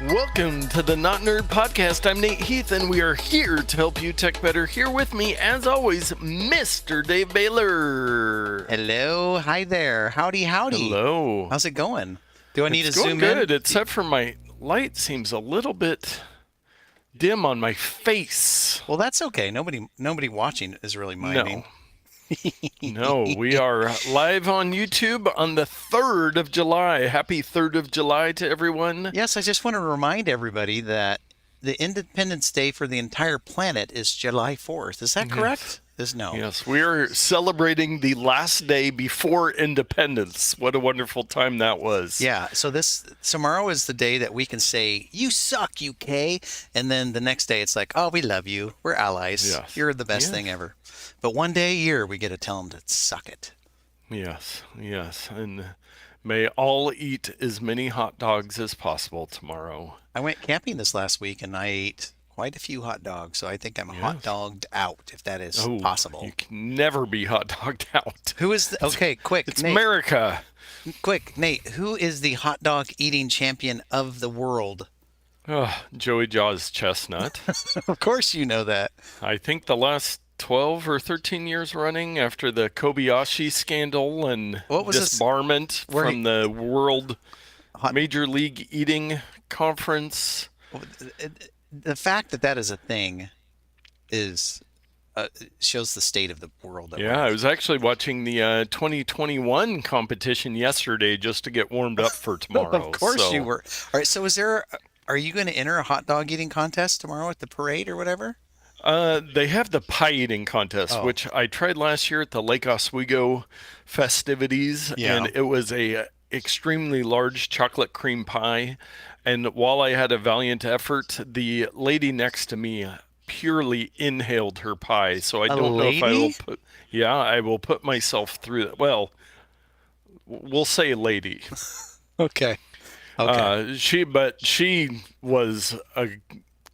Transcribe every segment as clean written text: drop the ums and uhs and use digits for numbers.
Welcome to the Not Nerd Podcast. I'm Nate Heath, and we are here to help you tech better. Here with me, as always, Mr. Dave Baylor. Hello. Hi there. Howdy. Hello. How's it going? Do I need to It's going zoom good, in? except for my light seems a little bit dim on my face. Well, that's okay. Nobody watching is really minding. No, we are live on YouTube on the 3rd of July. Happy 3rd of July to everyone. Yes, I just want to remind everybody that the Independence Day for the entire planet is July 4th. Is that correct? No. Yes, we are celebrating the last day before independence. What a wonderful time that was. Yeah, so tomorrow is the day that we can say, "You suck, UK," and then the next day it's like, "Oh, we love you. We're allies. Yes. You're the best thing ever." But one day a year we get to tell them to suck it. Yes, and may all eat as many hot dogs as possible tomorrow. I went camping this last week and I ate quite a few hot dogs, so I think I'm hot dogged out, if that is possible. You can never be hot dogged out. Who is okay, quick, It's Nate. America. Quick, Nate, who is the hot dog eating champion of the world? Oh, Joey Jaws Chestnut. Of course you know that. I think the last 12 or 13 years running after the Kobayashi scandal and disbarment from the World Major League Eating Conference. The fact that is a thing is shows the state of the world. I was actually watching the 2021 competition yesterday just to get warmed up for tomorrow. Of course you were. All right, so are you going to enter a hot dog eating contest tomorrow at the parade or whatever? They have the pie eating contest, which I tried last year at the Lake Oswego festivities, and it was a extremely large chocolate cream pie. And while I had a valiant effort, the lady next to me purely inhaled her pie. So I don't know if I will put myself through that. Well, we'll say lady. Okay. She was a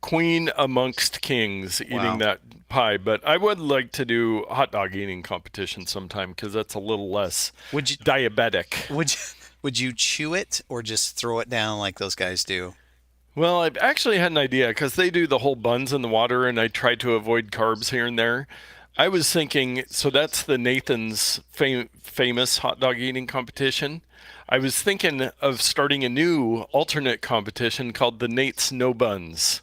queen amongst kings eating that pie. But I would like to do hot dog eating competition sometime because that's a little less diabetic. Would you chew it or just throw it down like those guys do? Well, I actually had an idea because they do the whole buns in the water, and I try to avoid carbs here and there. I was thinking, so that's the Nathan's famous hot dog eating competition. I was thinking of starting a new alternate competition called the Nate's No Buns,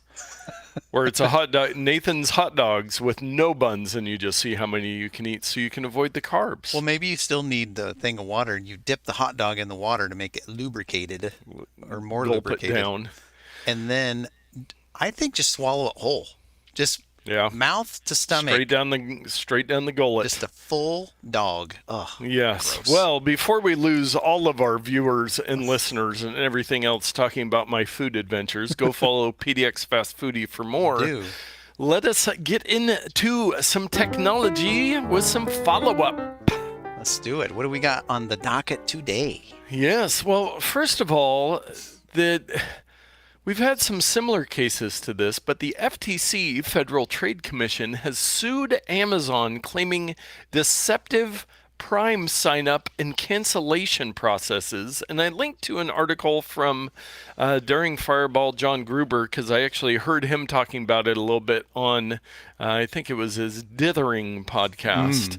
where it's a hot dog, Nathan's hot dogs with no buns, and you just see how many you can eat so you can avoid the carbs. Well, maybe you still need the thing of water, and you dip the hot dog in the water to make it lubricated or more lubricated. It down. And then I think just swallow it whole. Just mouth to stomach. Straight down the gullet. Just a full dog. Ugh. Yes. Gross. Well, before we lose all of our viewers and listeners and everything else talking about my food adventures, go follow PDX Fast Foodie for more. Let us get into some technology with some follow-up. Let's do it. What do we got on the docket today? Yes. Well, first of all, we've had some similar cases to this, but the FTC, Federal Trade Commission, has sued Amazon claiming deceptive Prime sign-up and cancellation processes. And I linked to an article from Daring Fireball John Gruber because I actually heard him talking about it a little bit on, I think it was his Dithering podcast.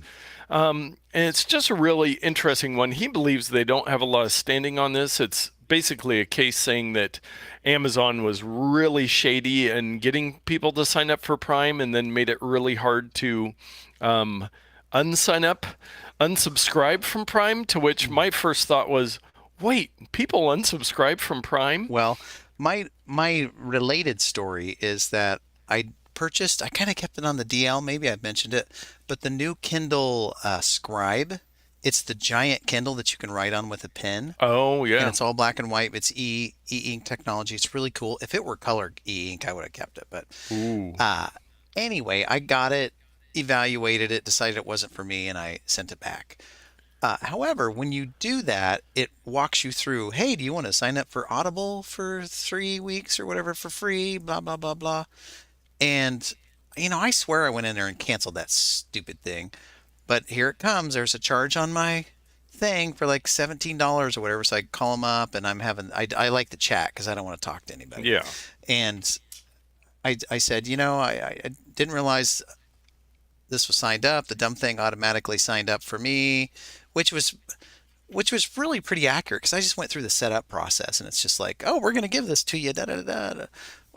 And it's just a really interesting one. He believes they don't have a lot of standing on this. It's basically a case saying that Amazon was really shady in getting people to sign up for Prime and then made it really hard to unsubscribe from Prime, to which my first thought was, wait, people unsubscribe from Prime? Well, my related story is that I kind of kept it on the DL, maybe I've mentioned it, but the new Kindle Scribe, it's the giant Kindle that you can write on with a pen. Oh, yeah. And it's all black and white. It's e-ink technology. It's really cool. If it were color e-ink, I would have kept it. But anyway, I got it, evaluated it, decided it wasn't for me, and I sent it back. However, when you do that, it walks you through, hey, do you want to sign up for Audible for 3 weeks or whatever for free, blah, blah, blah, blah. And, I swear I went in there and canceled that stupid thing. But here it comes. There's a charge on my thing for like $17 or whatever. So I call them up and I like to chat because I don't want to talk to anybody. Yeah. And I said, I didn't realize this was signed up. The dumb thing automatically signed up for me, which was really pretty accurate because I just went through the setup process and it's just like, oh, we're going to give this to you. Da, da, da, da.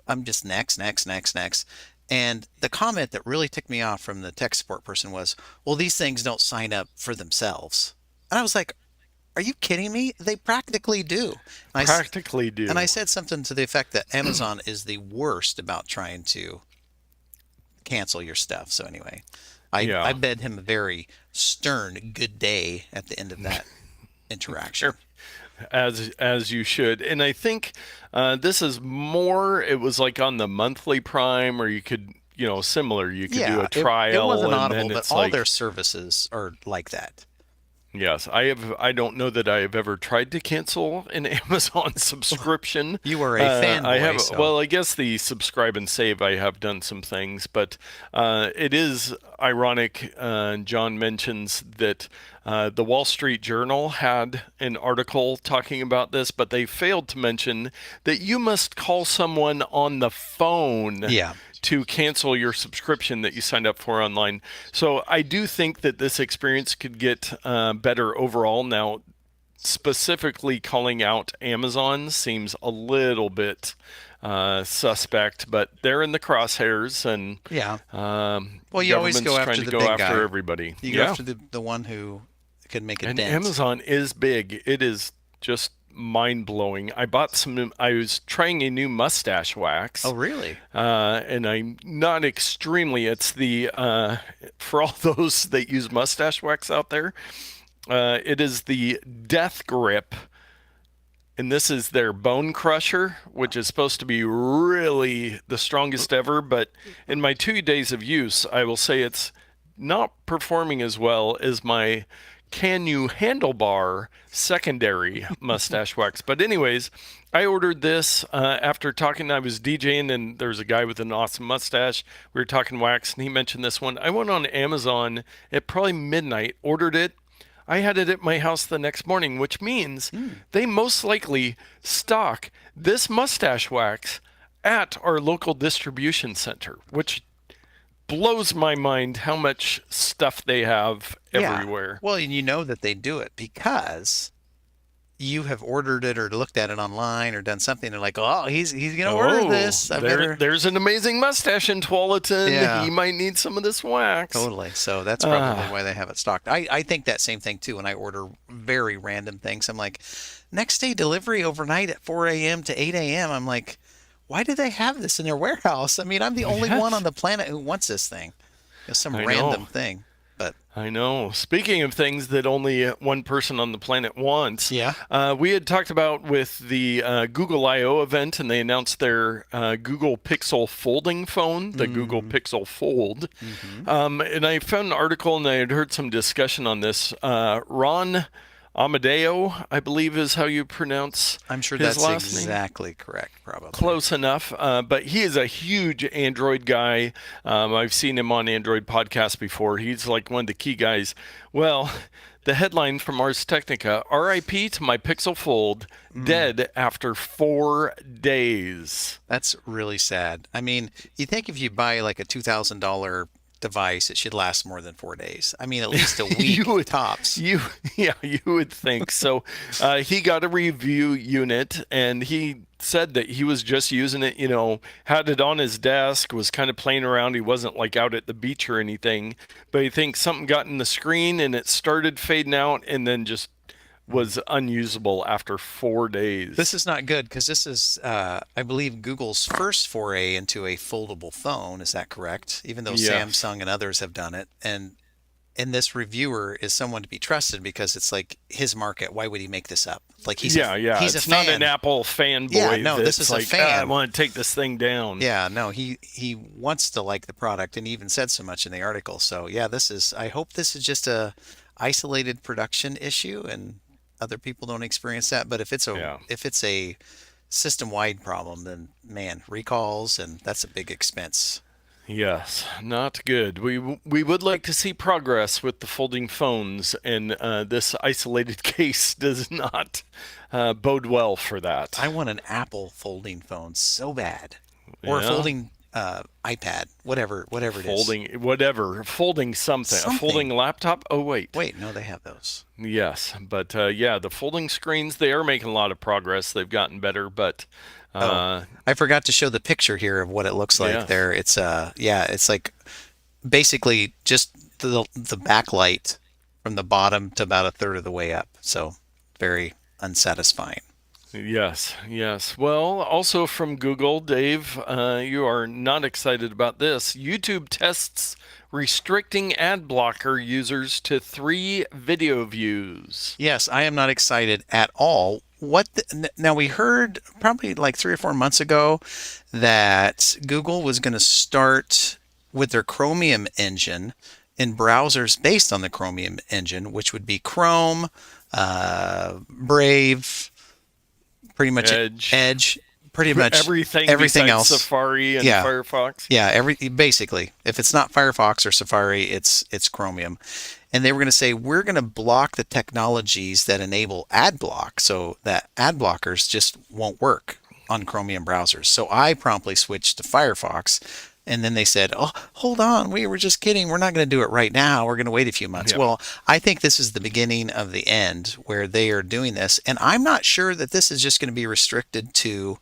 I'm just next, next, next, next. And the comment that really ticked me off from the tech support person was, well, these things don't sign up for themselves. And I was like, are you kidding me? They practically do. Practically do. And I said something to the effect that Amazon is the worst about trying to cancel your stuff. So anyway, I bid him a very stern good day at the end of that interaction. As you should. And I think this is more, it was like on the monthly Prime, or you could, similar, you could do a trial. It wasn't and Audible, then but it's all like, their services are like that. yes, I don't know that I have ever tried to cancel an Amazon subscription. You are a fanboy. I have. So. Well, I guess the subscribe and save, I have done some things, but it is ironic. John mentions that the Wall Street Journal had an article talking about this, but they failed to mention that you must call someone on the phone. Yeah. To cancel your subscription that you signed up for online. So I do think that this experience could get better overall. Now, specifically calling out Amazon seems a little bit suspect, but they're in the crosshairs, and yeah. Well, you always go after the big guy. Everybody. You go after the one who can make a and dent. Amazon is big. It is just mind-blowing. I was trying a new mustache wax. Oh, really? And I'm not extremely, it's the, for all those that use mustache wax out there, it is the Death Grip. And this is their Bone Crusher, which is supposed to be really the strongest ever. But in my 2 days of use, I will say it's not performing as well as my Can You Handlebar secondary mustache wax. But anyways, I ordered this after talking. I was DJing, and there's a guy with an awesome mustache. We were talking wax, and he mentioned this one. I went on Amazon at probably midnight, ordered it. I had it at my house the next morning, which means they most likely stock this mustache wax at our local distribution center, which blows my mind how much stuff they have everywhere. Well, and you know that they do it because you have ordered it or looked at it online or done something. They're like, oh, he's going to order this. There's an amazing mustache in Tualatin. Yeah. He might need some of this wax. Totally. So that's probably why they have it stocked. I think that same thing too when I order very random things. I'm like, next day delivery overnight at 4 a.m. to 8 a.m. I'm like, why do they have this in their warehouse? I mean, I'm the only one on the planet who wants this thing. Some random thing. But I know. Speaking of things that only one person on the planet wants, we had talked about with the Google I/O event, and they announced their Google Pixel folding phone, the Google Pixel Fold. And I found an article, and I had heard some discussion on this. Ron Amadeo, I believe is how you pronounce I'm sure his that's last exactly name. Correct, probably. Close enough, but he is a huge Android guy. I've seen him on Android podcasts before. He's like one of the key guys. Well, the headline from Ars Technica, RIP to my Pixel Fold, dead after 4 days. That's really sad. I mean, you think if you buy like a $2,000 device, it should last more than 4 days. I mean, at least a week tops. You would think. So he got a review unit, and he said that he was just using it, had it on his desk, was kind of playing around. He wasn't like out at the beach or anything, but he thinks something got in the screen and it started fading out and then just was unusable after 4 days. This is not good because this is, I believe, Google's first foray into a foldable phone. Is that correct? Even though Samsung and others have done it. And this reviewer is someone to be trusted because it's like his market. Why would he make this up? Like he's He's it's not an Apple fanboy. Yeah, no, this is like, a fan. I want to take this thing down. Yeah, no, he wants to like the product, and he even said so much in the article. So yeah, I hope this is just a isolated production issue and other people don't experience that. But if it's a system-wide problem, then man, recalls, and that's a big expense. Yes, not good. We would like to see progress with the folding phones, and this isolated case does not bode well for that. I want an Apple folding phone so bad, or a Yeah, folding iPad, whatever it is. folding whatever, folding something, a folding Something. laptop. Oh wait, Wait, no, they have those. yes, but yeah, the folding screens they are making a lot of progress. They've gotten better, but Oh, uh, I forgot to show the picture here of what it looks like yes, there. It's yeah, it's like basically just the backlight from the bottom to about a third of the way up. So very unsatisfying. yes, yes. Well, also from Google, Dave, you are not excited about this. YouTube tests restricting ad blocker users to 3 video views. Yes, I am not excited at all. Now we heard probably like 3 or 4 months ago that Google was going to start with their Chromium engine in browsers based on the Chromium engine, which would be Chrome, Brave, pretty much Edge, Edge, pretty much everything everything besides else. Safari and Yeah, Firefox. yeah, basically, if it's not Firefox or Safari, it's Chromium. And they were going to say we're going to block the technologies that enable ad block so that ad blockers just won't work on Chromium browsers. So I promptly switched to Firefox. And then they said, "Oh, hold on. We were just kidding. We're not going to do it right now. We're going to wait a few months." Yeah. Well, I think this is the beginning of the end where they are doing this. And I'm not sure that this is just going to be restricted to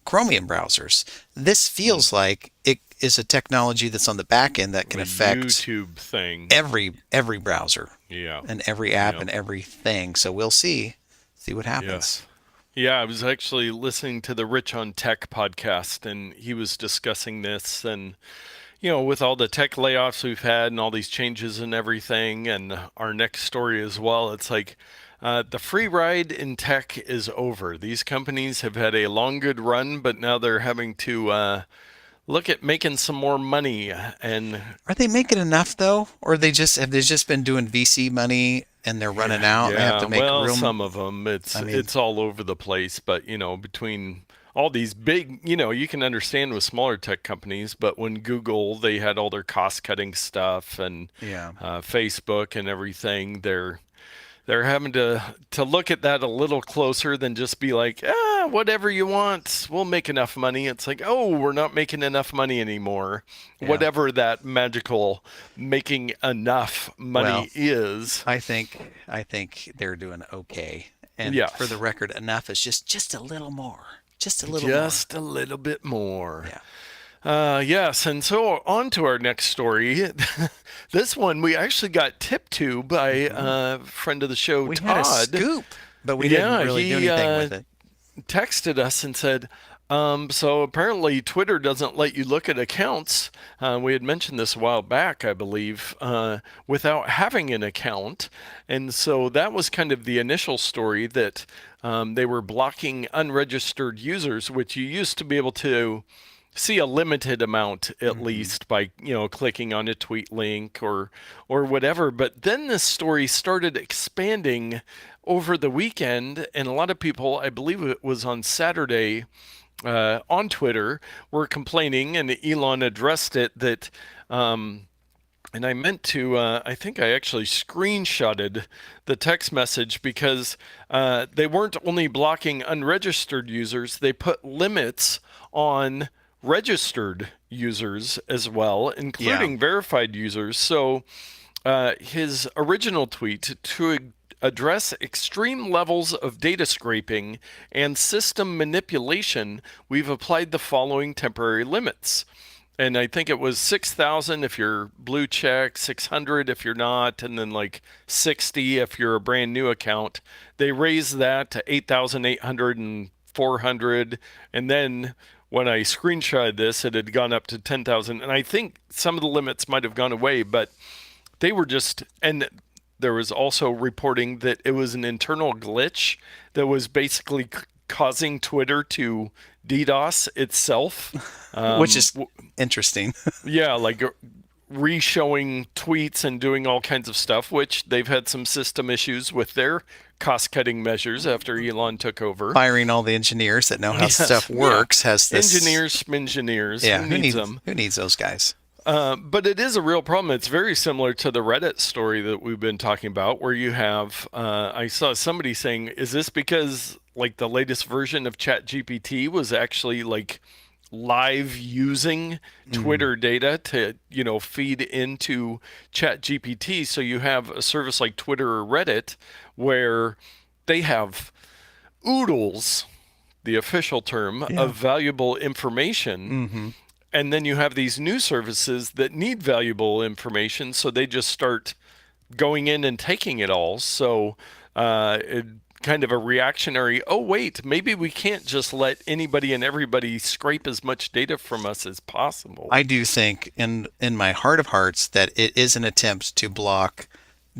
Chromium browsers. This Mm. feels like it is a technology that's on the back end that can A affect YouTube thing. every browser Yeah. and every app Yeah. and everything. So we'll see what happens. Yes. Yeah, I was actually listening to the Rich on Tech podcast, and he was discussing this. And, with all the tech layoffs we've had and all these changes and everything, and our next story as well, it's like the free ride in tech is over. These companies have had a long, good run, but now they're having to look at making some more money. And Are they making enough though, or have they just been doing VC money and they're running out and they have yeah, to make well, real? some of them, it's I mean, it's all over the place. But between all these big, you can understand with smaller tech companies, but when Google, they had all their cost-cutting stuff, and yeah. Facebook and everything, they're having to look at that a little closer than just be like, whatever you want, we'll make enough money. It's like, oh, we're not making enough money anymore. Yeah. Whatever that magical making enough Well, money is. I think they're doing okay. And for Yes, the record, enough is just a little more. Just a little more. just a little bit more. Yeah. Yes, and so on to our next story. This one we actually got tipped to by hmm a friend of the show, We had a Todd. scoop, but we didn't Yeah, really do he anything with it. texted us and said, so apparently Twitter doesn't let you look at accounts. We had mentioned this a while back, I believe, without having an account. And so that was kind of the initial story that they were blocking unregistered users, which you used to be able to see a limited amount at hmm least by clicking on a tweet link or whatever. But then this story started expanding over the weekend, and a lot of people, I believe it was on Saturday, on Twitter, were complaining, and Elon addressed it that. And I meant to, I think I actually screenshotted the text message because they weren't only blocking unregistered users, they put limits on registered users as well, Yeah. including verified users. So his original tweet to address extreme levels of data scraping and system manipulation, we've applied the following temporary limits. And I think it was 6,000 if you're blue check, 600 if you're not, and then like 60 if you're a brand new account. They raised that to 8,800 and 400, and then when I screenshotted this, it had gone up to 10,000. And I think some of the limits might have gone away, but they were just, and there was also reporting that it was an internal glitch that was basically causing Twitter to DDoS itself. Which is interesting. Yeah, like re-showing tweets and doing all kinds of stuff, which they've had some system issues with their cost-cutting measures after Elon took over. Firing all the engineers that know how Yes, stuff yeah. works has this. Engineers, engineers, Yeah, who needs them? who needs those guys? But it is a real problem. It's very similar to the Reddit story that we've been talking about, where you have, I saw somebody saying, is this because like the latest version of ChatGPT was actually like live using Mm, Twitter data to, feed into ChatGPT? So you have a service like Twitter or Reddit where they have oodles, the official term, yeah. of valuable information, Hmm. and then you have these new services that need valuable information, so they just start going in and taking it all. So, it kind of a reactionary, oh, wait, maybe we can't just let anybody and everybody scrape as much data from us as possible. I do think in my heart of hearts that it is an attempt to block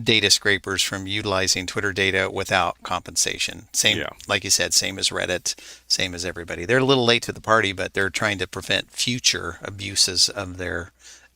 data scrapers from utilizing Twitter data without compensation. Same, Yeah. like you said, same as Reddit, same as everybody. They're a little late to the party, but they're trying to prevent future abuses of their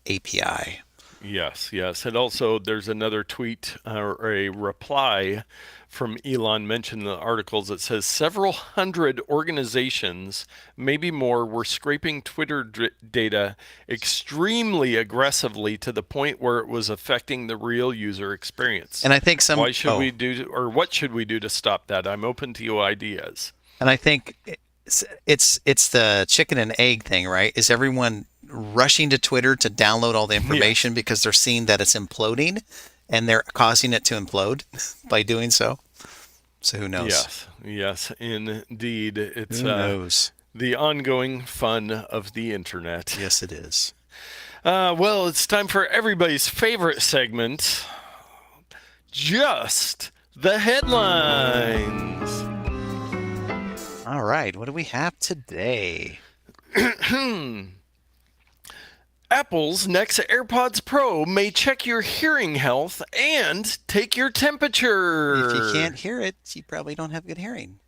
API. Yes, yes. And also, there's another tweet or a reply from Elon mentioned in the articles that says several hundred organizations, maybe more, were scraping Twitter data extremely aggressively to the point where it was affecting the real user experience. And I think Why should we do, or what should we do to stop that? I'm open to your ideas. and I think it's the chicken and egg thing, right? Is everyone rushing to Twitter to download all the Yes. information because they're seeing that it's imploding and they're causing it to implode by doing so? So who knows? Yes, yes, indeed. It's Who knows? the ongoing fun of the internet. Yes, it is. Well, it's time for everybody's favorite segment, just the headlines. All right, what do we have today? Apple's next AirPods Pro may check your hearing health and take your If you can't temperature. hear it, you probably don't have good hearing.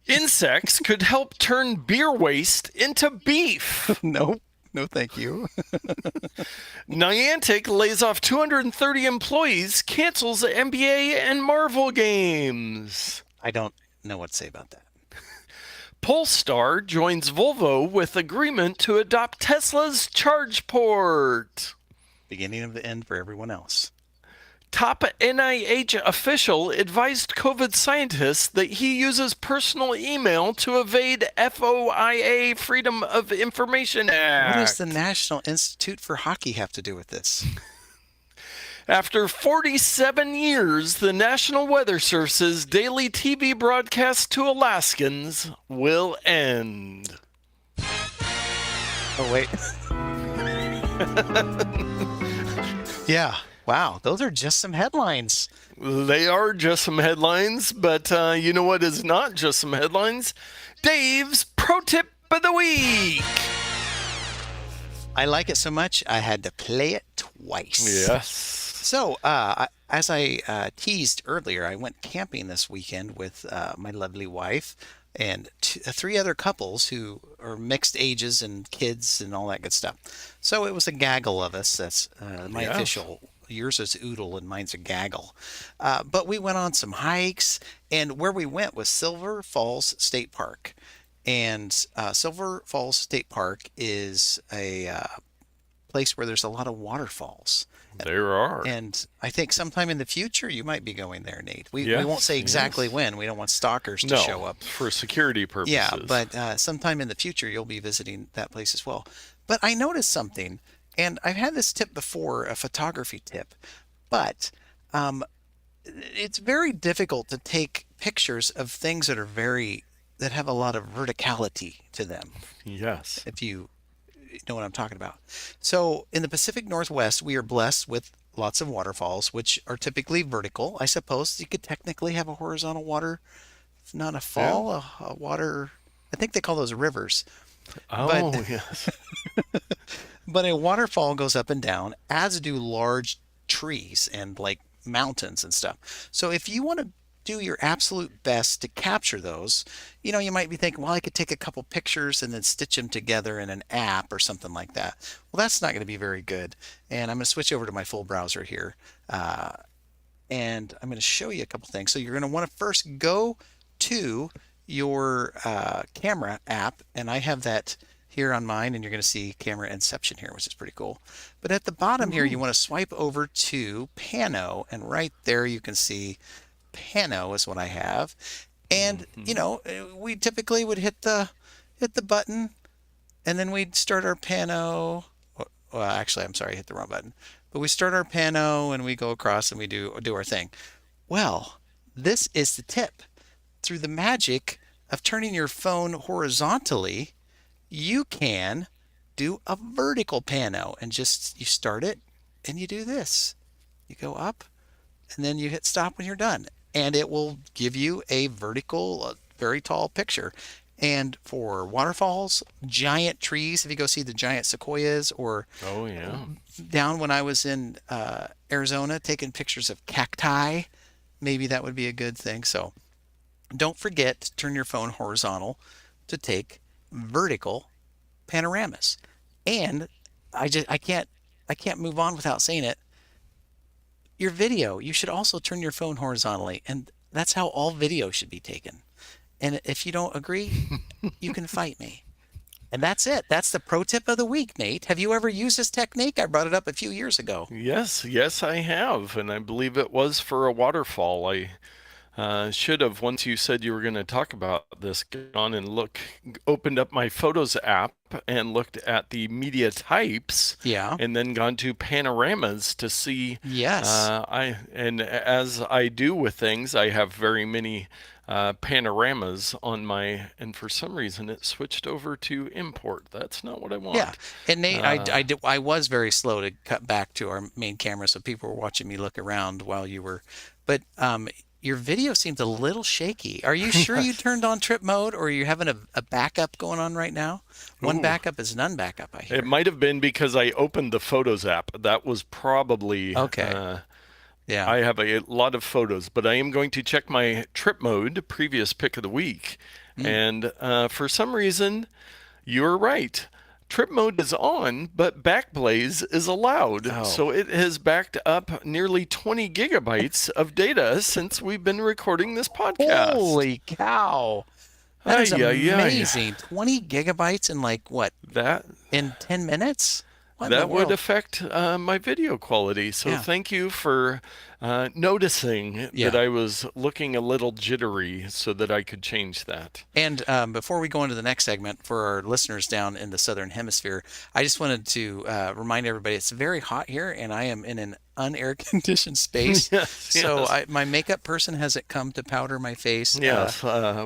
Insects could help turn beer waste into beef. Nope. No, thank you. Niantic lays off 230 employees, cancels NBA and Marvel games. I don't know what to say about that. Polestar joins Volvo with agreement to adopt Tesla's charge port. Beginning of the end for everyone else. Top NIH official advised COVID scientists that he uses personal email to evade FOIA Freedom of Information What does the Act. National Institute for Hockey have to do with this? After 47 years, the National Weather Service's daily TV broadcast to Alaskans will end. Oh, wait. Yeah. Wow. Those are just some headlines. They are just some headlines, but you know what is not just some headlines? Dave's Pro Tip of the Week. I like it so much, I had to play it twice. Yes. So, as I teased earlier, I went camping this weekend with my lovely wife and three other couples who are mixed ages and kids and all that good stuff. So it was a gaggle of us. That's my Yes. official. Yours is Oodle and mine's a gaggle. But we went on some hikes, and where we went was Silver Falls State Park. And Silver Falls State Park is a place where there's a lot of waterfalls. There are. And I think sometime in the future you might be going there, Nate. We won't Yes, say exactly yes. when. We don't want stalkers to No, show up. for security Yeah, purposes. but sometime in the future you'll be visiting that place as well. But I noticed something, and I've had this tip before, a photography tip, but um, it's very difficult to take pictures of things that have a lot of verticality to them, Yes. if you know what I'm talking about. So in the Pacific Northwest, we are blessed with lots of waterfalls, which are typically vertical. I suppose you could technically have a horizontal water, not a Yeah. fall, a water. I think they call those rivers. But Oh, yes. but a waterfall goes up and down, as do large trees and like mountains and stuff. So if you want to do your absolute best to capture those, you might be thinking, well, I could take a couple pictures and then stitch them together in an app or something like that. Well, that's not going to be very good. And I'm going to switch over to my full browser here. And I'm going to show you a couple things. So you're going to want to first go to your camera app, and I have that here on mine, and you're going to see camera inception here, which is pretty cool. But at the bottom here, you want to swipe over to Pano, and right there you can see Pano is what I have. And we typically would hit the button, and then we'd start our Pano. Well, actually, I'm sorry, I hit the wrong button. But we start our Pano and we go across and we do our thing. Well, this is the tip. Through the magic of turning your phone horizontally, you can do a vertical pano, and just you start it and you do this. You go up and then you hit stop when you're done, and it will give you a vertical, very tall picture. And for waterfalls, giant trees, if you go see the giant sequoias, or Oh, yeah. down when I was in Arizona taking pictures of cacti, maybe that would be a good thing. So don't forget to turn your phone horizontal to take vertical panoramas. And I can't move on without saying it. Your video, you should also turn your phone horizontally, and that's how all video should be taken. And if you don't agree, you can fight me. And that's it. That's the pro tip of the week, Nate. Have you ever used this technique? I brought it up a few years ago. Yes, I have, and I believe it was for a waterfall. I should have, once you said you were going to talk about this, gone and opened up my Photos app and looked at the media types, Yeah. and then gone to panoramas to see. Yes. And as I do with things, I have very many panoramas on my, and for some reason it switched over to import. That's not what I want. Yeah. And Nate, I was very slow to cut back to our main camera, so people were watching me look around while you were, but your video seems a little shaky. Are you sure you turned on trip mode, or are you having a backup going on right now? One backup is none backup, I hear. It might have been because I opened the Photos app. That was probably okay. Yeah. I have a lot of photos, but I am going to check my trip mode, previous pick of the week. And for some reason, you're right. Trip mode is on, but backblaze is allowed. Oh. So it has backed up nearly 20 gigabytes of data since we've been recording this podcast. Holy cow. That is amazing. 20 gigabytes in like what? In 10 minutes? That would affect my video quality. So thank you for noticing that I was looking a little jittery so that I could change that. And before we go into the next segment, for our listeners down in the Southern Hemisphere, I just wanted to remind everybody it's very hot here, and I am in an unair conditioned space. So my makeup person hasn't come to powder my face. Yes,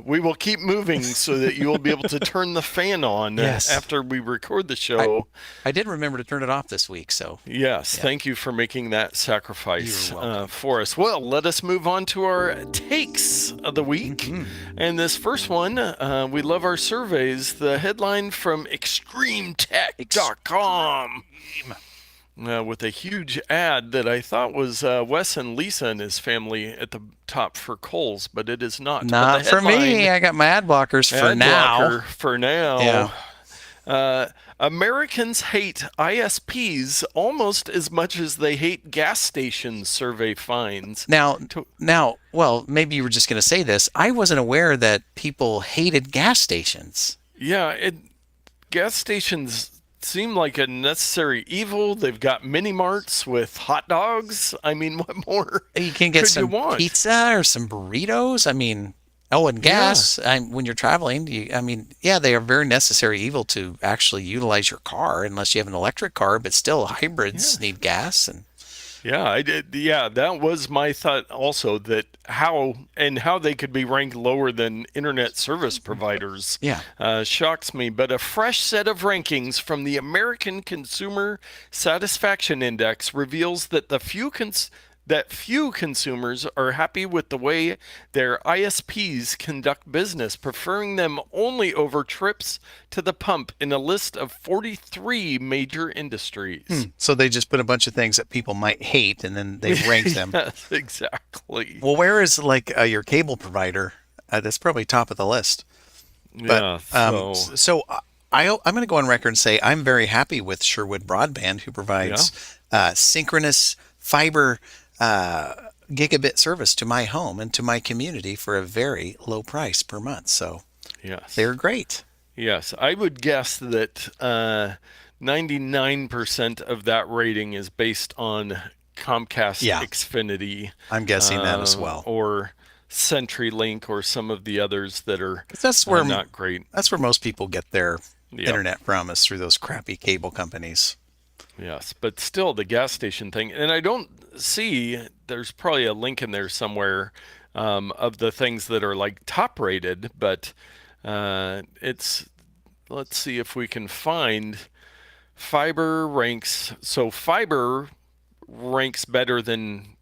we will keep moving so that you will be able to turn the fan on after we record the show. I did remember to turn it off this week. So thank you for making that sacrifice You're welcome. for us. Well, let us move on to our takes of the week. And this first one, we love our surveys. The headline from extremetech.com. With a huge ad that I thought was Wes and Lisa and his family at the top for Kohl's, but it is not. Not for me. I got my ad blockers for now. For now. Yeah. Americans hate ISPs almost as much as they hate gas stations, survey finds. Now, well, maybe you were just going to say this. I wasn't aware that people hated gas stations. Yeah, gas stations seem like a necessary evil. They've got mini marts with hot dogs. I mean, what more you can get some pizza or some burritos. I mean, and gas. When you're traveling, they are very necessary evil to actually utilize your car, unless you have an electric car. But still, hybrids need gas. And that was my thought also, that how they could be ranked lower than internet service providers shocks me. But a fresh set of rankings from the American Consumer Satisfaction Index reveals that few consumers are happy with the way their ISPs conduct business, preferring them only over trips to the pump in a list of 43 major industries. So they just put a bunch of things that people might hate, and then they rank them. Yes, exactly. Well, where is your cable provider? That's probably top of the list. But, so I'm going to go on record and say I'm very happy with Sherwood Broadband, who provides synchronous fiber gigabit service to my home and to my community for a very low price per month. So they're great. Yes, I would guess that 99% of that rating is based on Comcast Yeah, Xfinity I'm guessing that as well. or CenturyLink or some of the others that are 'Cause not great. that's where most people get their Yep. internet from, is through those crappy cable companies. Yes, but still the gas station thing, and I don't see. There's probably a link in there somewhere of the things that are like top rated, but it's. Let's see if we can find fiber ranks. So fiber ranks better than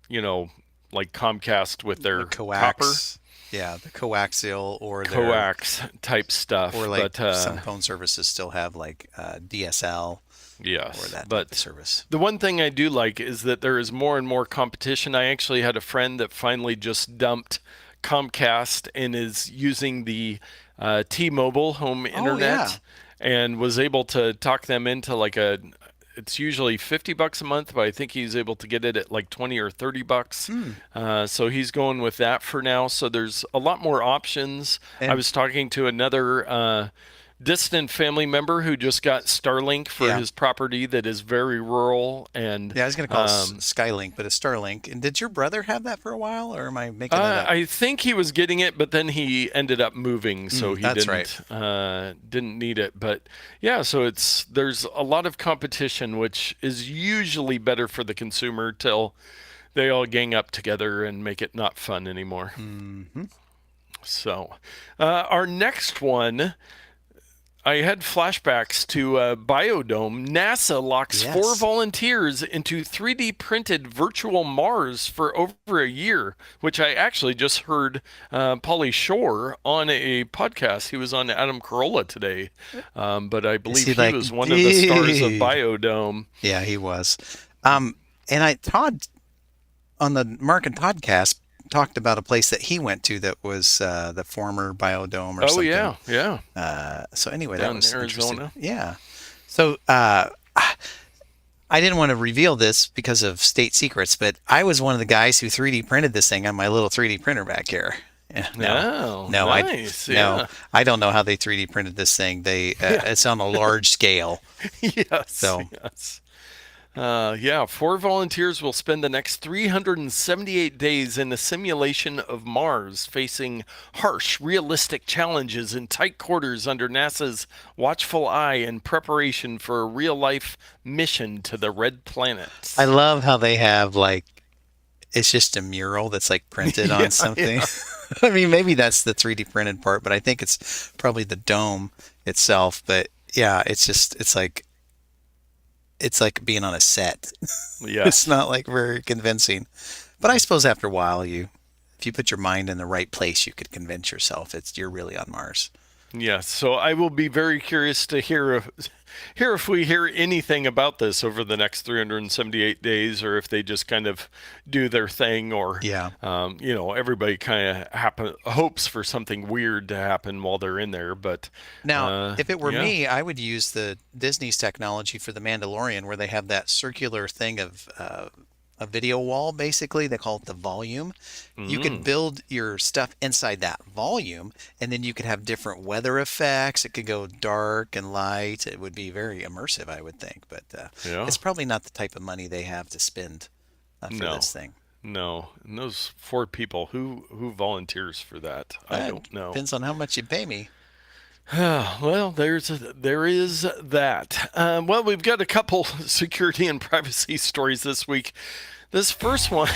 like Comcast with The their copper coax, yeah, the coaxial, coax type stuff, or like but some phone services still have like DSL or yes, that type of but service. the one thing I do like is that there is more and more competition. I actually had a friend that finally just dumped Comcast and is using the T-Mobile home Oh yeah. internet and was able to talk them into like a it's usually $50 a month, but I think he's able to get it at like 20 or $30. Hmm. So he's going with that for now. So there's a lot more options. I And was talking to another distant family member who just got Starlink for yeah, his property that is very rural and yeah, I was gonna call it Skylink, but it's Starlink. And did your brother have that for a while, or am I making that up? I think he was getting it, but then he ended up moving, so he That's right. didn't need it. But yeah, so there's a lot of competition, which is usually better for the consumer till they all gang up together and make it not fun anymore. Hmm. So our next one. I had flashbacks to Biodome. NASA locks 4 Yes. volunteers into 3D printed virtual Mars for over a year, which I actually just heard Pauly Shore on a podcast. He was on Adam Carolla today, but I Is believe he he like, was one of the stars of dude? Biodome. Yeah, he was. And Todd on the Mark and Toddcast talked about a place that he went to that was the former Biodome or Oh, something. yeah, yeah, So anyway, that down in was interesting. Arizona. Yeah. So I didn't want to reveal this because of state secrets, but I was one of the guys who 3D printed this thing on my little 3D printer back here. Yeah, Oh, no, nice. no, Yeah. I don't know how they 3D printed this thing. Yeah. It's on a large scale. Yes, So yes. Yeah, 4 volunteers will spend the next 378 days in a simulation of Mars, facing harsh, realistic challenges in tight quarters under NASA's watchful eye in preparation for a real life mission to the Red I Planet. love how they have like it's just a mural that's like printed on Yeah, something. yeah. I mean, maybe that's the 3D printed part, but I think it's probably the dome itself. But yeah, it's like being on a set. It's Yes. not like very convincing. But I suppose after a while, if you put your mind in the right place, you could convince yourself you're really on Mars. Yes. So I will be very curious to hear if we hear anything about this over the next 378 days, or if they just kind of do their thing, or Yeah. everybody kind of hopes for something weird to happen while they're in there. But Now, if it were yeah. me, I would use the Disney's technology for the Mandalorian, where they have that circular thing of a video wall, basically. They call it the volume. You could Mm, build your stuff inside that volume, and then you could have different weather effects. It could go dark and light. It would be very immersive, I would think. But yeah. it's probably not the type of money they have to spend for No. this thing. No. And those 4 people, who volunteers for that? I don't know. Depends on how much you pay me. Well, there is that. Well, we've got a couple security and privacy stories this week. This first one,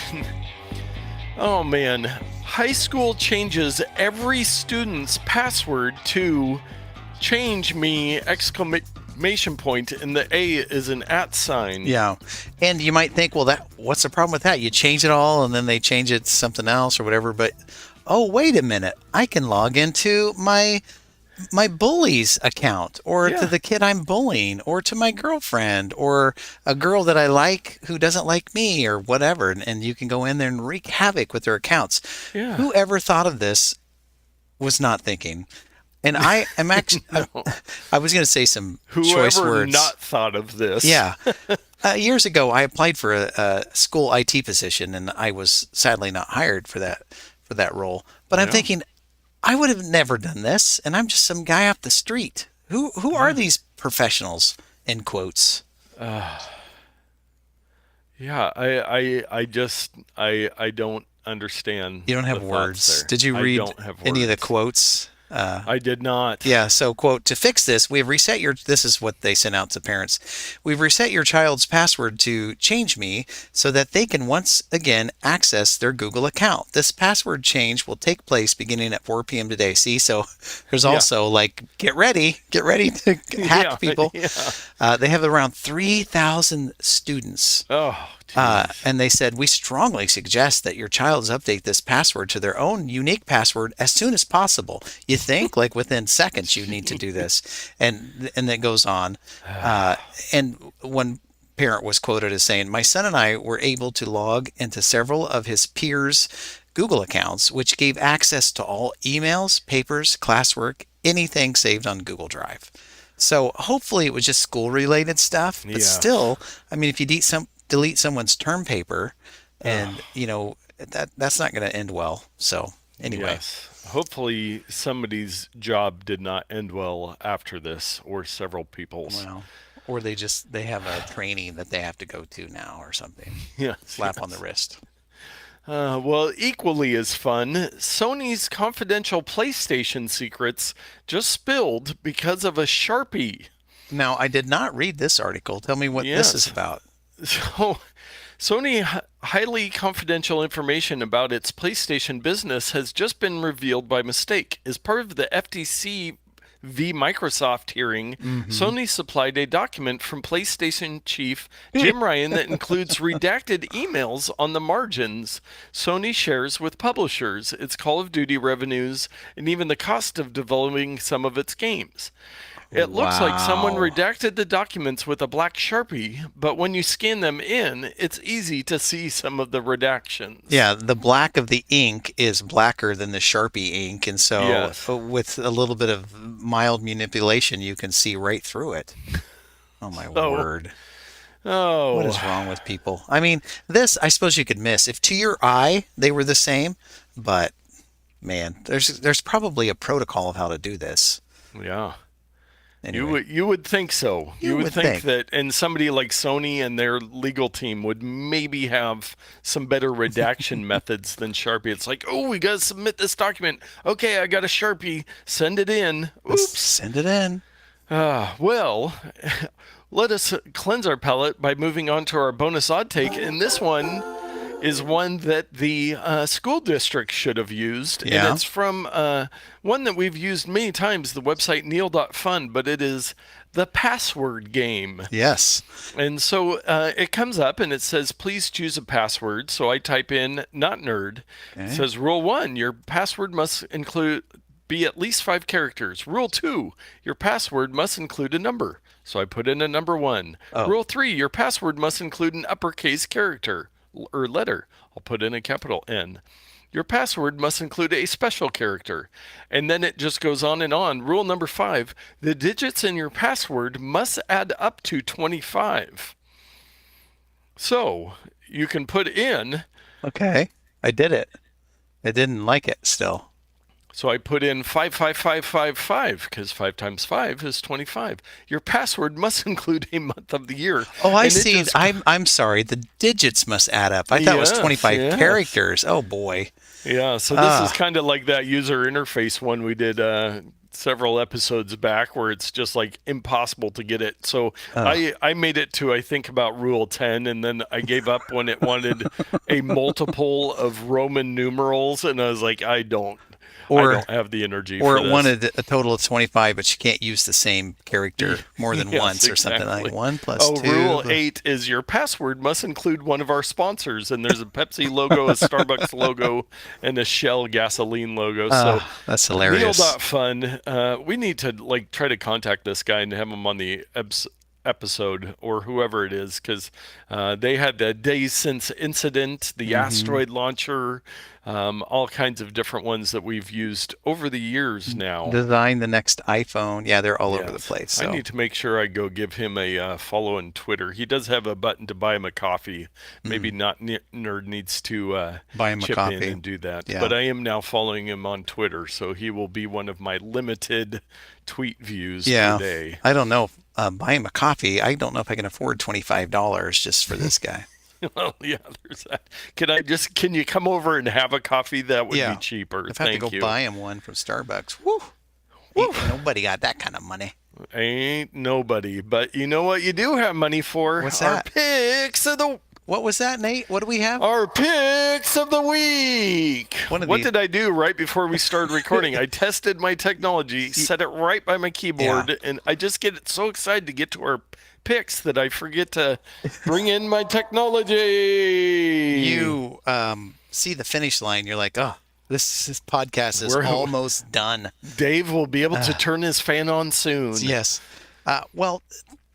oh man, high school changes every student's password to change me exclamation point, and the A is an at sign. Yeah. And you might think, well, what's the problem with that? You change it all and then they change it to something else or whatever. But oh, wait a minute. I can log into my bully's account or to Yeah, the kid I'm bullying or to my girlfriend or a girl that I like who doesn't like me or whatever. And you can go in there and wreak havoc with their accounts. yeah. Whoever thought of this was not thinking. And I am actually, No. I was going to say some choice Whoever words. not thought of this. Yeah. Years ago, I applied for a school IT position, and I was sadly not hired for that role. But I'm Yeah. thinking, I would have never done this, and I'm just some guy off the street. Who are Yeah. these professionals? In quotes. Yeah, I don't understand You don't the have thoughts words. there. Did you I read don't have any of the words. quotes? I did not. Yeah, so quote, to fix this, we have reset your, this is what they sent out to parents. We've reset your child's password to change me so that they can once again access their Google account. This password change will take place beginning at 4 p.m. today. See, so there's Yeah. also like, get ready to Yeah. hack people. Yeah. They have around 3,000 students. Oh, jeez. And they said, we strongly suggest that your child's update this password to their own unique password as soon as possible. You think like within seconds you need to do this. And it goes on. And one parent was quoted as saying, my son and I were able to log into several of his peers' Google accounts, which gave access to all emails, papers, classwork, anything saved on Google Drive. So hopefully it was just school related stuff, but Yes. still, I mean, if you delete someone's term paper, and Oh, that's not going to end well. So anyway, yes. Hopefully somebody's job did not end well after this, or several people's. well, or they have a training that they have to go to now or something. Yes, Slap on the yes. wrist. Well, equally as fun, Sony's confidential PlayStation secrets just spilled because of a Sharpie. Now, I did not read this article. Tell me what this is Yes. about. So, Sony highly confidential information about its PlayStation business has just been revealed by mistake. As part of the FTC v. Microsoft hearing, Hmm. Sony supplied a document from PlayStation chief Jim Ryan that includes redacted emails on the margins Sony shares with publishers, its Call of Duty revenues, and even the cost of developing some of its games. It looks like someone Wow. redacted the documents with a black Sharpie, but when you scan them in, it's easy to see some of the redactions. Yeah, the black of the ink is blacker than the Sharpie ink, and so Yes. with a little bit of mild manipulation, you can see right through it. Oh my So, word. What oh, is wrong with people? I mean, this I suppose you could miss if to your eye they were the same, but man, there's probably a protocol of how to do this. yeah. Anyway, You would think so. you You would would think think. that, and somebody like Sony and their legal team would maybe have some better redaction methods than Sharpie. It's like, oh, we got to submit this document. Okay, I got a Sharpie. Send it in. Just Oops. send it in. Well, let us cleanse our palate by moving on to our bonus odd take. And this one is one that the school district should have used. And Yeah. it's from one that we've used many times, the website Neal.fun, but it is the password game. Yes. And so it comes up and it says, please choose a password. So I type in not nerd. It Okay. says, rule one, your password must include be at least 5 characters. Rule two, your password must include a number. So I put in a number one. Oh, Rule three, your password must include an uppercase character or letter. I'll put in a capital N. Your password must include a special character. And then it just goes on and on. Rule number five, the digits in your password must add up to 25. So you can put in, okay. I did it. I didn't like it still. so I put in 55555 because 5 times 5 is 25. Your password must include a month of the year. Oh, I And it see. just, I'm sorry. The digits must add up. I thought it was yes, 25 yes. characters. Oh boy. Yeah, so this is Ah. kind of like that user interface one we did several episodes back where it's just like impossible to get it. So Oh. I made it to I think about rule 10 and then I gave up when it wanted a multiple of Roman numerals and I was like I Or don't have the energy or for it this. wanted a total of 25, but you can't use the same character more than Yes, once or something like exactly. 1 plus Oh, 2. rule 8 is your password must include one of our sponsors, and there's a Pepsi logo, a Starbucks logo, and a Shell gasoline logo. So, That's hilarious. Neal.fun, we need to like try to contact this guy and have him on the episode or whoever it is because they had the days since incident, the Hmm. asteroid launcher, all kinds of different ones that we've used over the years now. Design the next iPhone. Yeah, they're all over the Yes, place. I So, need to make sure I go give him a follow on Twitter. He does have a button to buy him a coffee. Maybe mm, not Nerd needs to buy him a chip in coffee. and do that. Yeah. But I am now following him on Twitter, so he will be one of my limited tweet views per Yeah. day. I don't know. Buy him a coffee. I don't know if I can afford $25 just for this guy. Well, yeah, there's that. Can you come over and have a coffee? That would be Yeah. cheaper. If I have to go Thank you. buy him one from Starbucks, woo, Woo. ain't nobody got that kind of money. Ain't nobody. But you know what you do have money for? What's that? What was that, Nate? What do we have? Our picks of the week. One of What these. did I do right before we started recording? I tested my technology, set it right by my keyboard, and I just get so excited to get to our picks that I forget to bring in my technology. You see the finish line. You're like, oh, this podcast is We're- almost done. Dave will be able to turn his fan on soon. Yes. Well,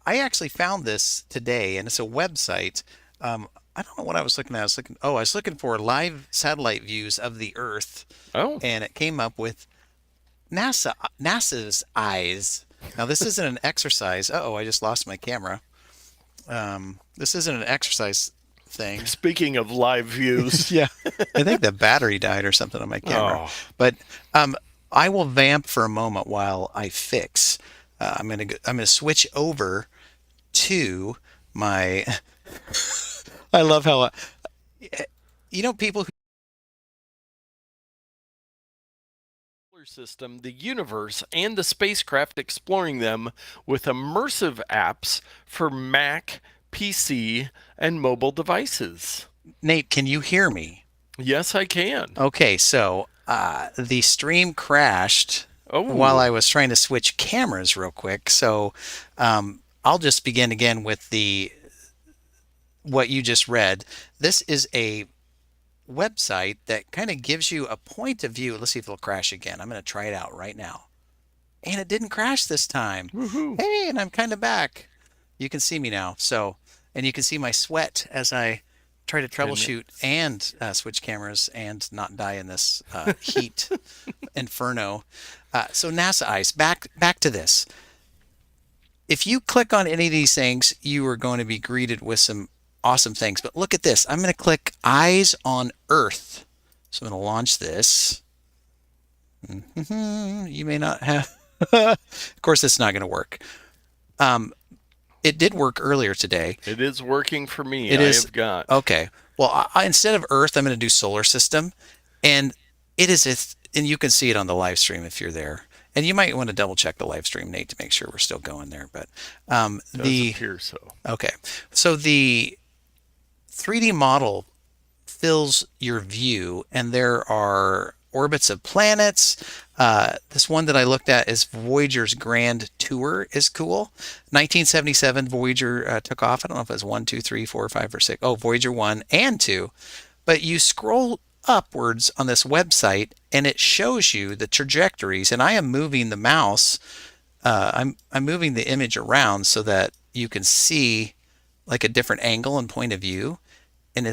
I actually found this today, and it's a website. I don't know what I was looking at. I was looking for live satellite views of the Earth, Oh, and it came up with NASA's eyes. Now, this isn't an exercise. I just lost my camera. This isn't an exercise thing. speaking of live views. Yeah, I think the battery died or something on my camera. Oh, But I will vamp for a moment while I fix. I'm gonna switch over to my. I love how people who solar system, the universe, and the spacecraft exploring them with immersive apps for Mac, PC, and mobile devices. Nate, can you hear me? Yes, I can. Okay, so the stream crashed while Oh, I was trying to switch cameras real quick. So I'll just begin again with the what you just read. This is a website that kind of gives you a point of view. Let's see if it'll crash again. I'm going to try it out right now. And it didn't crash this time. woohoo. Hey, and I'm kind of back. You can see me now. So, and you can see my sweat as I try to troubleshoot and switch cameras and not die in this heat inferno. So NASA Ice, back to this. If you click on any of these things, you are going to be greeted with some awesome things. But look at this. I'm going to click Eyes on Earth. So I'm going to launch this. You may not have. Of course, it's not going to work. It did work earlier today. It is working for me. It I is have got. okay. Well, instead of Earth, I'm going to do solar system, and it is and you can see it on the live stream if you're there. And you might want to double check the live stream, Nate, to make sure we're still going there. But Does appear so. okay, so the 3D model fills your view, and there are orbits of planets. This one that I looked at is Voyager's Grand Tour is cool. 1977, Voyager took off. I don't know if it was 1, 2, 3, 4, 5, or 6. Oh, Voyager 1 and 2. But you scroll upwards on this website, and it shows you the trajectories. And I am moving the mouse. I'm moving the image around so that you can see like a different angle and point of view. And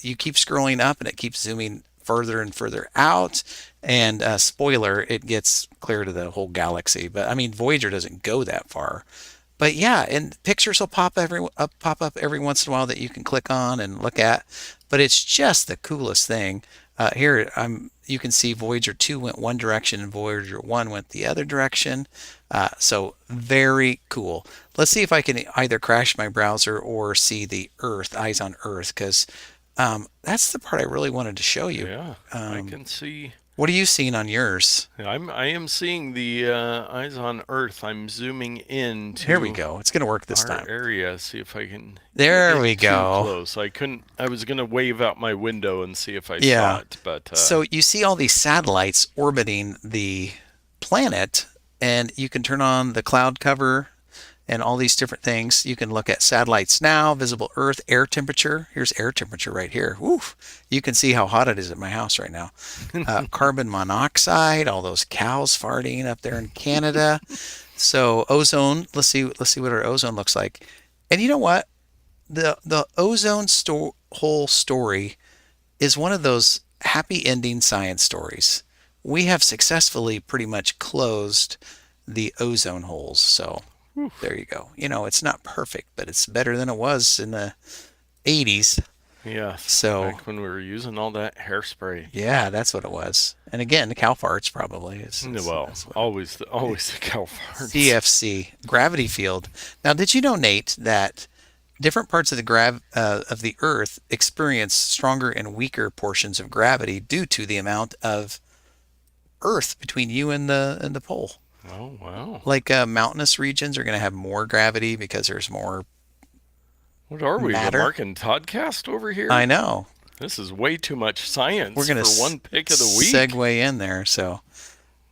you keep scrolling up, and it keeps zooming further and further out. And spoiler, it gets clear to the whole galaxy. But I mean, Voyager doesn't go that far. But yeah, and pictures will pop up every once in a while that you can click on and look at. But it's just the coolest thing. Here, you can see Voyager 2 went one direction and Voyager 1 went the other direction. So very cool. Let's see if I can either crash my browser or see the Earth, eyes on Earth, because that's the part I really wanted to show you. Yeah, I can see. What are you seeing on yours? I am seeing the eyes on Earth. I'm zooming in to Here we go. It's going to work this our time. area. See if I can. There get we too go. Close. I couldn't. I was gonna wave out my window and see if I Yeah. saw it, but So you see all these satellites orbiting the planet, and you can turn on the cloud cover and all these different things. You can look at satellites now, visible Earth, air temperature. Here's air temperature right here. Woof. You can see how hot it is at my house right now. Carbon monoxide, all those cows farting up there in Canada. So ozone. Let's see what our ozone looks like. And you know what? The ozone whole story is one of those happy ending science stories. We have successfully pretty much closed the ozone holes. So there you go. It's not perfect, but it's better than it was in the 80s. Yes, So back when we were using all that hairspray. yeah, that's what it was. And again, the cow farts probably Well, that's what always the cow farts. CFC, gravity field. Now, did you know, Nate, that different parts of the Earth experience stronger and weaker portions of gravity due to the amount of Earth between you and the pole? Oh, wow. Like mountainous regions are going to have more gravity because there's more What are we, the matter. Mark and Toddcast over here? I know. This is way too much science We're going to for one pick of the week. segue in there. So,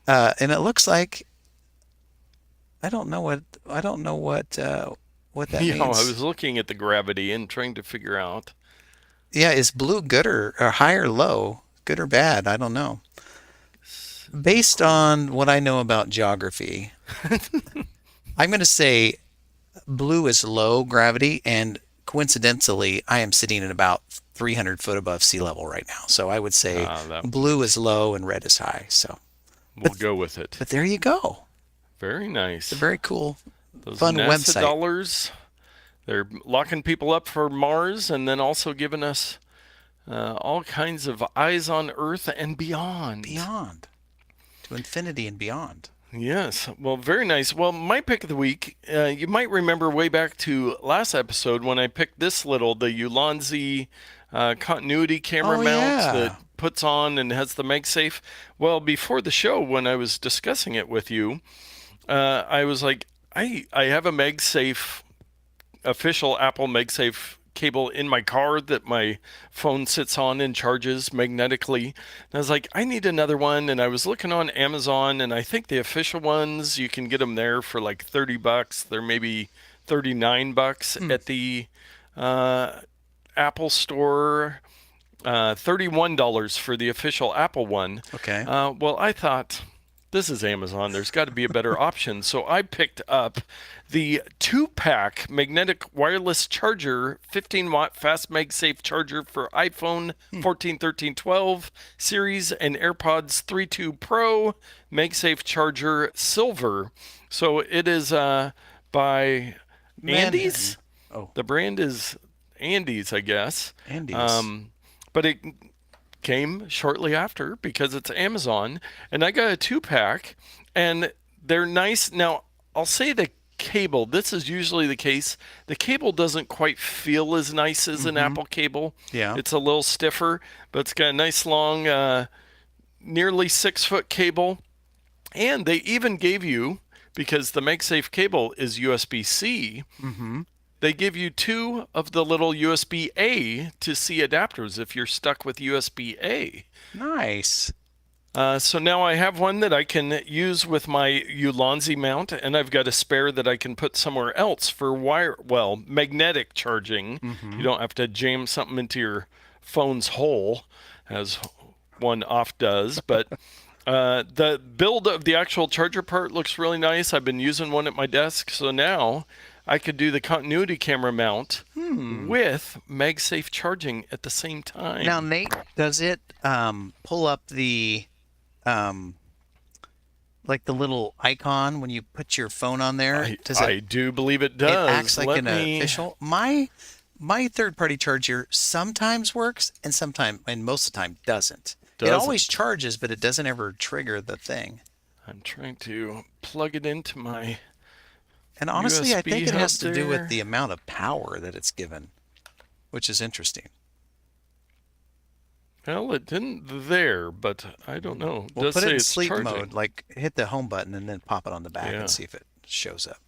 and it looks like I don't know what that means. I was looking at the gravity and trying to figure out. Yeah, is blue good or high or low? Good or bad? I don't know. Based on what I know about geography, I'm going to say blue is low gravity, and coincidentally, I am sitting at about 300 foot above sea level right now. So I would say blue is low and red is high. So we'll go with it. But there you go. Very nice. It's a very cool, Those fun NASA website. dollars, they're locking people up for Mars and then also giving us all kinds of eyes on Earth and beyond. Beyond. To infinity and beyond. Yes. Well, very nice. Well, my pick of the week, you might remember way back to last episode when I picked this the Ulanzi continuity camera mount that puts on and has the MagSafe. Well, before the show, when I was discussing it with you, I was like, I have a MagSafe, official Apple MagSafe cable in my car that my phone sits on and charges magnetically. And I was like, I need another one. And I was looking on Amazon, and I think the official ones, you can get them there for like $30. They're maybe $39 at the Apple store. $31 for the official Apple one. Okay. Well, I thought, this is Amazon. There's got to be a better option. So I picked up the 2-pack magnetic wireless charger, 15-watt fast MagSafe charger for iPhone 14, 13, 12 series and AirPods 3 Pro MagSafe charger silver. So it is by Andes. Oh. The brand is Andes, I guess. Andes. But it came shortly after because it's Amazon, and I got a 2-pack, and they're nice. Now, I'll say the cable, this is usually the case, the cable doesn't quite feel as nice as an Apple cable. Yeah. It's a little stiffer, but it's got a nice long, nearly 6-foot cable. And they even gave you, because the MagSafe cable is USB-C, they give you 2 of the little USB-A to C adapters if you're stuck with USB-A. Nice. So now I have one that I can use with my Ulanzi mount, and I've got a spare that I can put somewhere else for magnetic charging. You don't have to jam something into your phone's hole, as one oft does. But the build of the actual charger part looks really nice. I've been using one at my desk, so now I could do the continuity camera mount with MagSafe charging at the same time. Now, Nate, does it pull up the like the little icon when you put your phone on there? I do believe it does. It acts like an official. My third-party charger sometimes works and most of the time doesn't. It always charges, but it doesn't ever trigger the thing. I'm trying to plug it into my And honestly, I think it USB has to do hub with there. the amount of power that it's given, which is interesting. Well, it didn't there, but I don't know. Well, Does put say it in it's sleep charging. mode, like hit the home button and then pop it on the back Yeah. and see if it shows up.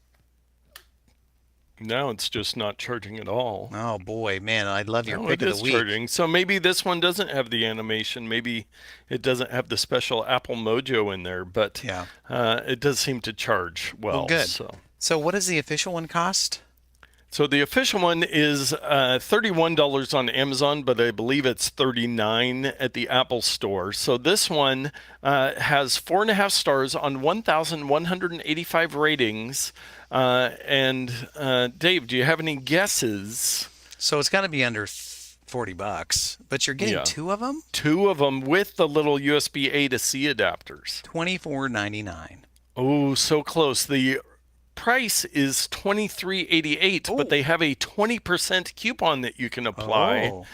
Now it's just not charging at all. Oh boy, man, I love your No, pick it of is the week. charging. So maybe this one doesn't have the animation. Maybe it doesn't have the special Apple Mojo in there, but Yeah. it does seem to charge well. Good. So So what does the official one cost? the official one is $31 on Amazon, but I believe it's $39 at the Apple Store. So this one has 4.5 stars on 1,185 ratings. And Dave, do you have any guesses? So it's got to be under $40, but you're getting Yeah. 2 of them? 2 of them with the little USB A to C adapters. $24.99. Oh, so close. The price is $23.88, but they have a 20% coupon that you can apply,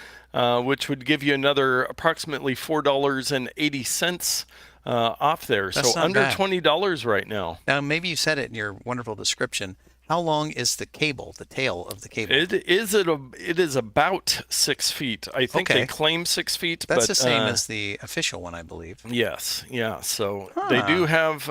which would give you another approximately $4.80 off there. That's so not under bad. $20 right now. Now, maybe you said it in your wonderful description. How long is the cable, the tail of the cable? It is about 6 feet. I think they claim 6 feet. That's but, the same as the official one, I believe. Yes, yeah. So they do have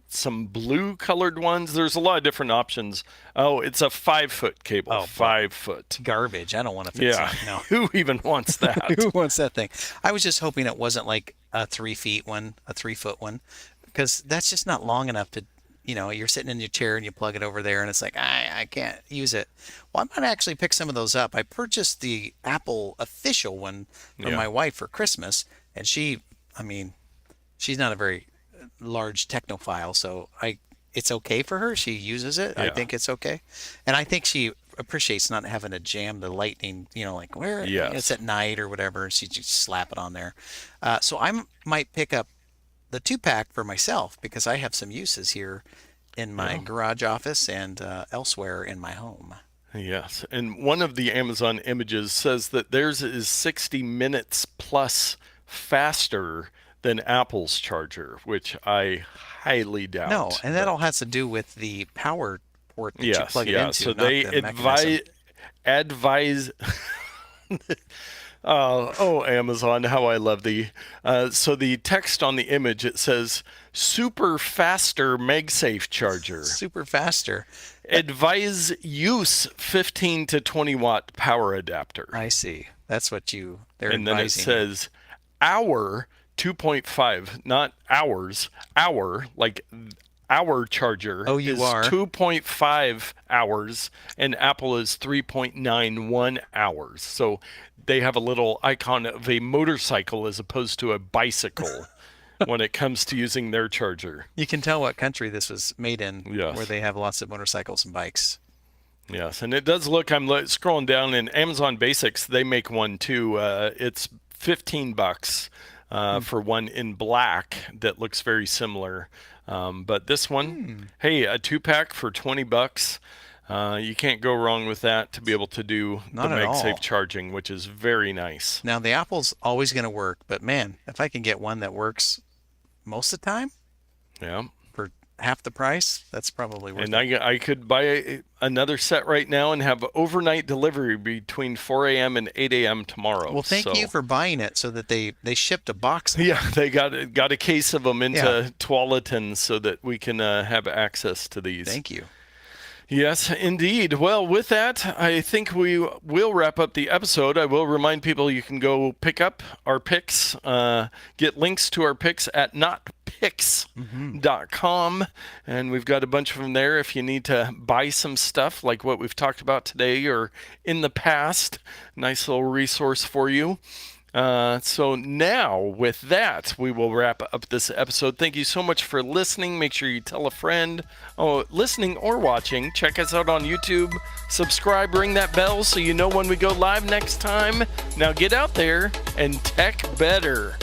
some blue colored ones. There's a lot of different options. Oh, it's a 5-foot cable. Oh, 5 foot. Garbage. I don't want to fix Yeah. it. No. Who even wants that? Who wants that thing? I was just hoping it wasn't like a 3-foot one, because that's just not long enough to, you're sitting in your chair and you plug it over there and it's like, I can't use it. Well, I might actually pick some of those up. I purchased the Apple official one for my wife for Christmas, and she's not a very large technophile, so it's okay for her. She uses it. Yeah. I think it's okay. And I think she appreciates not having to jam the lightning, like where it's at night or whatever. She just slap it on there. So I might pick up the 2-pack for myself, because I have some uses here in my garage office and elsewhere in my home. Yes. And one of the Amazon images says that theirs is 60 minutes plus faster than Apple's charger, which I highly doubt. No, and that all has to do with the power port that you plug it into. So not they the advise Amazon, how I love thee. So the text on the image, it says super faster MagSafe charger. Super faster. Advise use 15 to 20 watt power adapter. I see. That's what they're and advising. then it says hour 2.5, not hours, hour, like our charger is 2.5 hours and Apple is 3.91 hours. So they have a little icon of a motorcycle as opposed to a bicycle when it comes to using their charger. You can tell what country this was made in, Yes. where they have lots of motorcycles and bikes. Yes, and it does look, I'm scrolling down in Amazon Basics, they make one too. It's $15 for one in black that looks very similar. But this one, hey, a 2-pack for $20. You can't go wrong with that to be able to do Not the at all. MagSafe charging, which is very nice. Now, the Apple's always going to work, but man, if I can get one that works most of the time Yeah. for half the price, that's probably worth And it. I could buy another set right now and have overnight delivery between 4 a.m. and 8 a.m. tomorrow. Well, thank you for buying it so that they shipped a box. Yeah, they got a case of them into Tualatin so that we can have access to these. Thank you. Yes, indeed. Well, with that, I think we will wrap up the episode. I will remind people you can go pick up our picks, get links to our picks at notpicks.com, and we've got a bunch of them there if you need to buy some stuff like what we've talked about today or in the past. Nice little resource for you. So now with that, we will wrap up this episode. Thank you so much for listening. Make sure you tell a friend. Listening or watching, check us out on YouTube. Subscribe, ring that bell so you know when we go live next time. Now get out there and tech better.